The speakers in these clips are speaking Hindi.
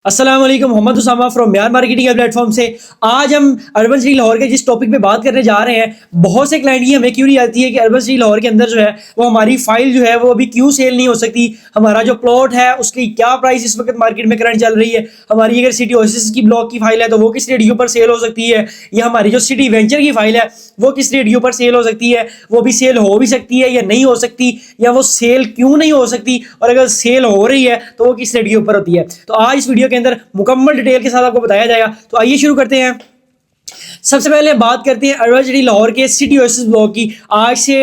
अस्सलाम वालेकुम, मोहम्मद उसामा फ्रॉम म्यार मार्केटिंग प्लेटफॉर्म से। आज हम अर्बन सिटी लाहौर के जिस टॉपिक पे बात करने जा रहे हैं, बहुत से क्लाइंट की हमें क्यूरी आती है कि अर्बन सिटी लाहौर के अंदर जो है वो हमारी फाइल जो है वो अभी क्यों सेल नहीं हो सकती, हमारा जो प्लॉट है उसकी क्या प्राइस इस वक्त मार्केट में करंट चल रही है, हमारी अगर सिटी ओएसिस की ब्लॉक की फाइल है तो वो किस रेट के ऊपर सेल हो सकती है, या हमारी जो सिटी वेंचर की फाइल है वो किस रेट के ऊपर सेल हो सकती है, वो भी सेल हो भी सकती है या नहीं हो सकती, या वो सेल क्यों नहीं हो सकती, और अगर सेल हो रही है तो वो किस रेट के ऊपर होती है। तो आज इस वीडियो के अंदर मुकम्मल डिटेल के साथ आपको बताया जाएगा। तो आइए शुरू करते हैं। सबसे पहले बात करते हैं अर्बन सिटी लाहौर के सिटी ओएसिस ब्लॉक की। आज से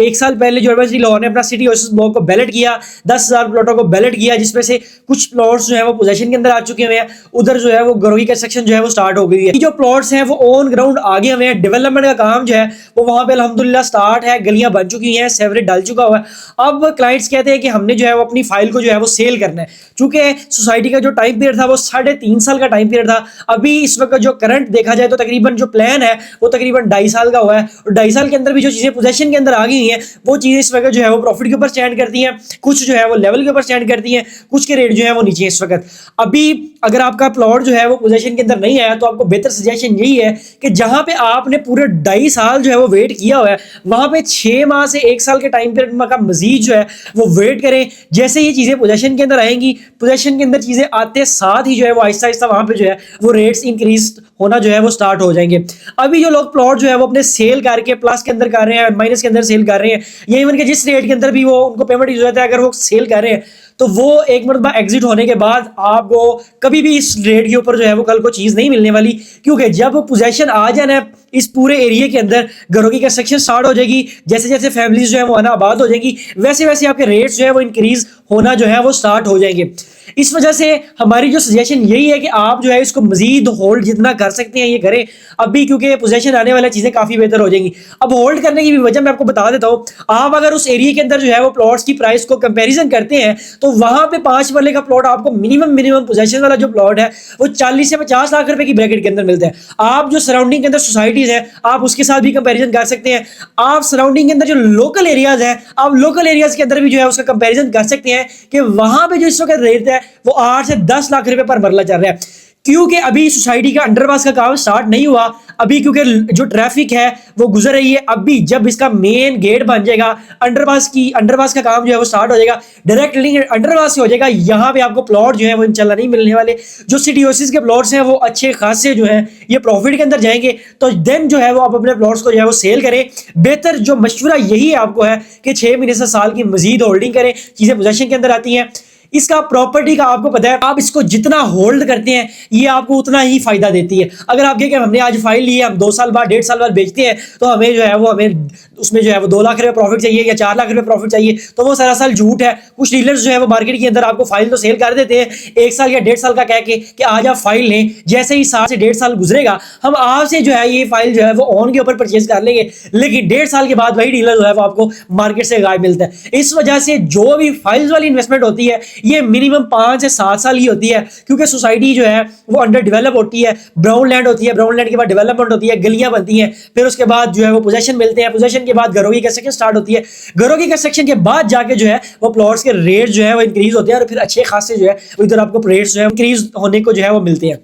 एक साल पहले जो अर्बन सिटी लाहौर ने अपना सिटी ओएसिस ब्लॉक को बैलेट किया, 10,000 प्लॉटों को बैलेट किया, जिसमें से कुछ प्लॉट्स जो है वो पोजेशन के अंदर आ चुके हुए हैं। उधर जो है वो घरों की कंस्ट्रक्शन जो है वो स्टार्ट हो गई है। जो प्लॉट्स हैं वो ऑन ग्राउंड आगे हुए हैं, डेवलपमेंट का काम जो है वो वहां पे अल्हम्दुलिल्लाह स्टार्ट है, गलियां बन चुकी हैं, सेवरेज डाल चुका हुआ है। अब क्लाइंट्स कहते हैं कि हमने जो है वो अपनी फाइल को जो है वो सेल करना है। चूंकि सोसाइटी का जो टाइम पीरियड था वो 3.5 साल का टाइम पीरियड था। अभी इस वक्त जो करंट देखा जाए तो तकरीबन जो प्लान है वो तकरीबन 2.5 साल का हुआ है, और 2.5 साल के अंदर भी जो चीजें पोजीशन के अंदर आ गई हैं वो चीजें इस वक्त जो है वो प्रॉफिट के ऊपर स्टैंड करती हैं, कुछ जो है वो लेवल के ऊपर स्टैंड करती हैं, कुछ के रेट जो है वो नीचे इस वक्त। अभी अगर आपका प्लॉट जो है वो पोजीशन के अंदर नहीं आया तो आपको बेहतर सजेशन यही है कि जहां पे आपने पूरे 2.5 साल जो है वो वेट किया हुआ है, वहां पे 6 माह से 1 साल के टाइम पीरियड का मजीद जो है वो वेट करें। जैसे ये चीजें पोजीशन के अंदर आएंगी, पोजीशन के अंदर चीजें आते साथ ही जो है वो आहिस्ता आहिस्ता वहां पे जो है वो रेट्स इंक्रीज होना जो है वो स्टार्ट हो जाएंगे। अभी जो लोग प्लॉट जो है वो अपने सेल करके प्लस के अंदर कर रहे हैं, माइनस के अंदर सेल कर रहे हैं, या इवन के जिस रेट के अंदर भी वो उनको पेमेंट यूज होता है, अगर वो सेल कर रहे हैं तो वो एक मरतबा एग्जिट होने के बाद आपको कभी भी इस रेट के ऊपर जो है वो कल को चीज नहीं मिलने वाली। क्योंकि जब पोजेशन आ जाना इस पूरे एरिया के अंदर, घरों की कंस्ट्रक्शन स्टार्ट हो जाएगी, जैसे जैसे फैमिलीज जो है वो आना आबाद हो जाएगी, वैसे वैसे आपके रेट्स जो है वो इंक्रीज होना जो है वो स्टार्ट हो जाएंगे। इस वजह से हमारी जो सजेशन यही है कि आप जो है इसको मजीद होल्ड जितना कर सकते हैं ये करें अभी, क्योंकि पोजीशन आने वाली चीजें काफी बेहतर हो जाएंगी। अब होल्ड करने की भी वजह मैं आपको बता देता हूं। आप अगर उस एरिया के अंदर जो है वो प्लॉट्स की प्राइस को कंपैरिजन करते हैं तो वहां पे 5 वाले का प्लॉट आपको मिनिमम पोजीशन वाला जो प्लॉट है वो 40 से 50 लाख रुपए की ब्रैकेट के अंदर मिलता है। आप जो सराउंडिंग के अंदर सोसाइटीज है आप उसके साथ भी कंपेरिजन कर सकते हैं। आप सराउंडिंग के अंदर जो लोकल एरियाज है आप लोकल एरियाज के अंदर भी जो है उसका कंपेरिजन कर सकते हैं कि वहां पे जो इस वक्त रेट है वो 8 से 10 लाख रुपए पर मरला चल रहा है। क्योंकि अभी सोसाइटी का अंडरपास का काम स्टार्ट नहीं हुआ अभी, क्योंकि जो ट्रैफिक है वो गुजर रही है। अभी जब इसका मेन गेट बन जाएगा, अंडरपास का काम जो है वो स्टार्ट हो जाएगा, डायरेक्ट लिंक अंडरपास से हो जाएगा, यहाँ पे आपको प्लॉट जो है वो इंशाल्लाह नहीं मिलने वाले। जो सिटी ओएसिस के प्लॉट्स हैं वो अच्छे खासे जो है ये प्रॉफिट के अंदर जाएंगे। तो देन जो है वो आप अपने प्लॉट्स को जो है वो सेल करें। बेहतर जो मशवरा यही है आपको है कि 6 महीने से साल की मजीद होल्डिंग करें, चीजें पोजीशन के अंदर आती हैं। इसका प्रॉपर्टी का आपको पता है, आप इसको जितना होल्ड करते हैं ये आपको उतना ही फायदा देती है। अगर आप कहें हमने आज फाइल ली है, हम 2 साल बाद 1.5 साल बाद बेचते हैं तो हमें जो है वो हमें उसमें जो है वो 2 लाख रुपए प्रॉफिट चाहिए या 4 लाख रुपए प्रॉफिट चाहिए, तो वो सरासर झूठ है। कुछ डीलर्स जो है वो मार्केट के अंदर आपको फाइल तो सेल कर देते हैं 1 साल या 1.5 साल का कह के कि आज आप फाइल लें। जैसे ही 7 से 1.5 साल गुजरेगा हम आपसे जो है ये फाइल जो है वो ऑन के ऊपर परचेज कर लेंगे, लेकिन 1.5 साल के बाद वही डीलर जो है वो आपको मार्केट से गायब मिलता है। इस वजह से जो भी फाइल्स वाली इन्वेस्टमेंट होती है ये मिनिमम 5 से 7 साल की होती है, क्योंकि सोसाइटी जो है वो अंडर डेवलप होती है, ब्राउन लैंड होती है, ब्राउन लैंड के बाद डेवलपमेंट होती है, गलियां बनती हैं, फिर उसके बाद जो है वो पोजीशन मिलते हैं, पोजीशन के बाद घरों की कंस्ट्रक्शन स्टार्ट होती है, घरों की कंस्ट्रक्शन के बाद जाके जो है वो प्लॉट्स के रेट जो है वो इंक्रीज होते हैं, और फिर अच्छे खासे जो है इधर आपको रेट्स जो है इंक्रीज होने को जो है वो मिलते हैं।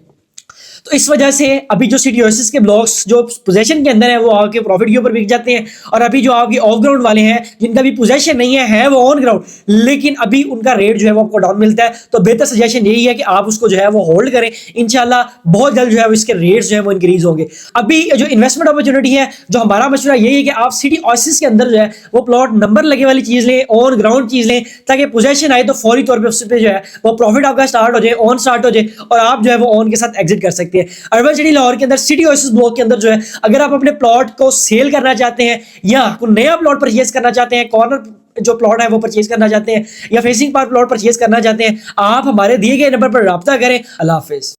तो इस वजह से अभी जो सिटी ओएसिस के ब्लॉक्स जो पोजीशन के अंदर है वो आपके प्रॉफिट के ऊपर बिक जाते हैं, और अभी जो आपके ऑफ ग्राउंड वाले हैं जिनका भी पोजीशन नहीं है वो ऑन ग्राउंड, लेकिन अभी उनका रेट जो है वो आपको डाउन मिलता है। तो बेहतर सजेशन यही है कि आप उसको जो है वो होल्ड करें, इंशाल्लाह बहुत जल्द जो है इसके रेट्स जो है वो इंक्रीज होंगे। अभी जो इन्वेस्टमेंट अपॉर्चुनिटी है, जो हमारा मशवरा यही है कि आप सिटी ओएसिस के अंदर जो है वो प्लॉट नंबर लगे वाली चीज लें, ऑन ग्राउंड चीज लें, ताकि पोजीशन आए तो फौरी तौर पर उस पर जो है वो प्रॉफिट आपका स्टार्ट हो जाए, ऑन स्टार्ट हो जाए, और आप जो है वो ऑन के साथ एग्जिट कर सकते हैं। अर्बन सिटी लाहौर के अंदर सिटी ओएसिस ब्लॉक के अंदर जो है अगर आप अपने प्लॉट को सेल करना चाहते हैं या कोई नया प्लॉट परचेज करना चाहते हैं, कॉर्नर जो प्लॉट है वो परचेज करना चाहते हैं, या फेसिंग पार्ट प्लॉट परचेज करना चाहते हैं, आप हमारे दिए गए नंबर पर राब्ता करें। अल्लाह हाफिज।